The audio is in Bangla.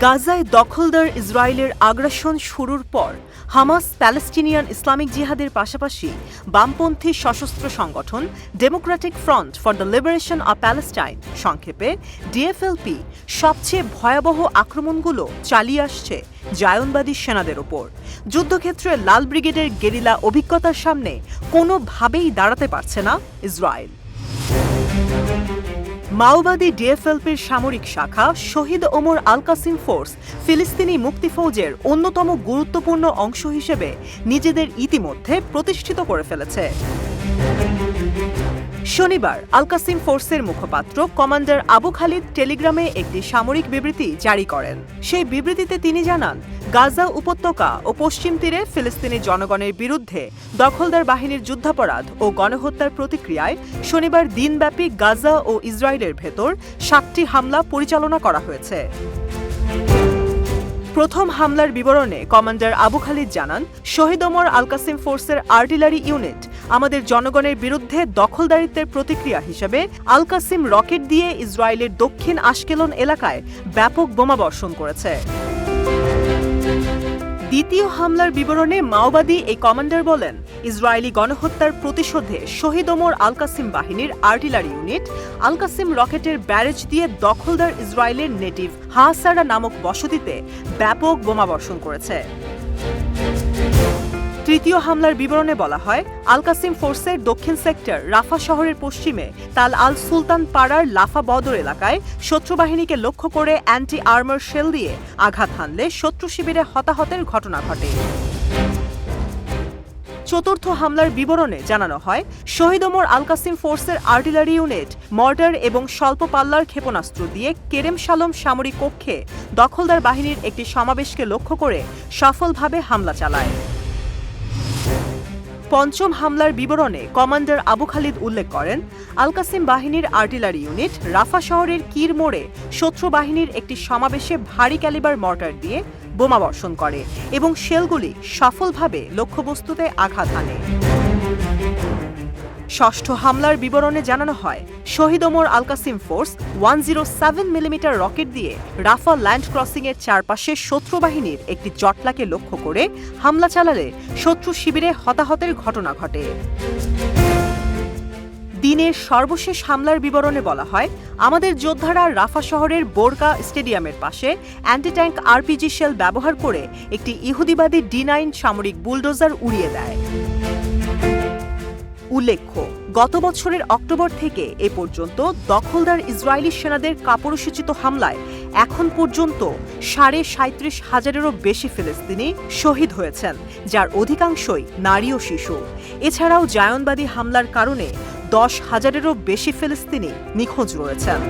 গাজায় দখলদার ইসরায়েলের আগ্রাসন শুরুর পর হামাস প্যালেস্টিনিয়ান ইসলামিক জিহাদের পাশাপাশি বামপন্থী সশস্ত্র সংগঠন Democratic front for the liberation of Palestine সংক্ষেপে ডিএফএলপি সবচেয়ে ভয়াবহ আক্রমণগুলো চালিয়ে আসছে জায়নবাদী সেনাদের ওপর। যুদ্ধক্ষেত্রে লাল ব্রিগেডের গেরিলা অভিজ্ঞতার সামনে কোনোভাবেই দাঁড়াতে পারছে না ইসরায়েল। মাওবাদী ডিএফএলপির সামরিক শাখা শহীদ ওমর আল কাসিম ফোর্স ফিলিস্তিনি মুক্তি ফৌজের অন্যতম গুরুত্বপূর্ণ অংশ হিসেবে নিজেদের ইতিমধ্যে প্রতিষ্ঠিত করে ফেলেছে। শনিবার আল কাসিম ফোর্সের মুখপাত্র কমান্ডার আবু খালিদ টেলিগ্রামে একটি সামরিক বিবৃতি জারি করেন। সেই বিবৃতিতে তিনি জানান, গাজা উপত্যকা ও পশ্চিম তীরে ফিলিস্তিনি জনগণের বিরুদ্ধে দখলদার বাহিনীর যুদ্ধাপরাধ ও গণহত্যার প্রতিক্রিয়ায় শনিবার দিনব্যাপী গাজা ও ইসরায়েলের ভেতর 7টি হামলা পরিচালনা করা হয়েছে। প্রথম হামলার বিবরণে কমান্ডার আবু খালিদ জানান, শহীদ ওমর আল কাসিম ফোর্সের আর্টিলারি ইউনিট আমাদের জনগণের বিরুদ্ধে দখলদারিত্বের প্রতিক্রিয়া হিসেবে আল কাসিম রকেট দিয়ে ইসরায়েলের দক্ষিণ আশকেলন এলাকায় ব্যাপক বোমাবর্ষণ করেছে। দ্বিতীয় হামলার বিবরণে মাওবাদী এই কমান্ডার বলেন, ইসরায়েলি গণহত্যার প্রতিশোধে শহীদ ওমর আল কাসিম বাহিনীর আর্টিলারি ইউনিট আল কাসিম রকেটের ব্যারেজ দিয়ে দখলদার ইসরায়েলের নেটিভ হাসারা নামক বসতিতে ব্যাপক বোমাবর্ষণ করেছে। তৃতীয় হামলার বিবরণে বলা হয়, আল কাসিম ফোর্সের দক্ষিণ সেক্টর রাফা শহরের পশ্চিমে তাল আল সুলতান পাড়ার লাফা বদর এলাকায় শত্রু বাহিনীকে লক্ষ্য করে অ্যান্টি আর্মার শেল দিয়ে আঘাত হানলে শত্রু শিবিরে হতাহতের ঘটনা ঘটে। চতুর্থ হামলার বিবরণে জানানো হয়, শহীদ ওমর আল কাসিম ফোর্সের আর্টিলারি ইউনিট মর্টার এবং স্বল্প পাল্লার ক্ষেপণাস্ত্র দিয়ে কেরেম শালম সামরিক কক্ষে দখলদার বাহিনীর একটি সমাবেশকে লক্ষ্য করে সফলভাবে হামলা চালায়। পঞ্চম হামলার বিবরণে কমান্ডার আবু খালিদ উল্লেখ করেন, আল কাসিম বাহিনীর আর্টিলারি ইউনিট রাফা শহরের কির মোড়ে শত্রু বাহিনীর একটি সমাবেশে ভারী ক্যালিবার মর্টার দিয়ে বোমাবর্ষণ করে এবং শেলগুলি সফলভাবে লক্ষ্যবস্তুতে আঘাত হানে। ষষ্ঠ হামলার বিবরণে জানানো হয়, শহীদ ওমর আল কাসিম ফোর্স 107 মিলিমিটার রকেট দিয়ে রাফা ল্যান্ড ক্রসিংয়ের চারপাশে শত্রু বাহিনীর একটি জটলাকে লক্ষ্য করে হামলা চালালে শত্রু শিবিরে হতাহতের ঘটনা ঘটে। দিনের সর্বশেষ হামলার বিবরণে বলা হয়, আমাদের যোদ্ধারা রাফা শহরের বোরকা স্টেডিয়ামের পাশে অ্যান্টি ট্যাঙ্ক আরপিজি শেল ব্যবহার করে একটি ইহুদিবাদী D9 সামরিক বুলডোজার উড়িয়ে দেয়। উল্লেখ্য, গত বছরের অক্টোবর থেকে এ পর্যন্ত দখলদার ইসরায়েলি সেনাদের কাপুরুষোচিত হামলায় এখন পর্যন্ত 37,500-এরও বেশি ফিলিস্তিনি শহীদ হয়েছেন, যার অধিকাংশই নারী ও শিশু। এছাড়াও জায়নবাদী হামলার কারণে 10,000-এরও বেশি ফিলিস্তিনি নিখোঁজ রয়েছেন।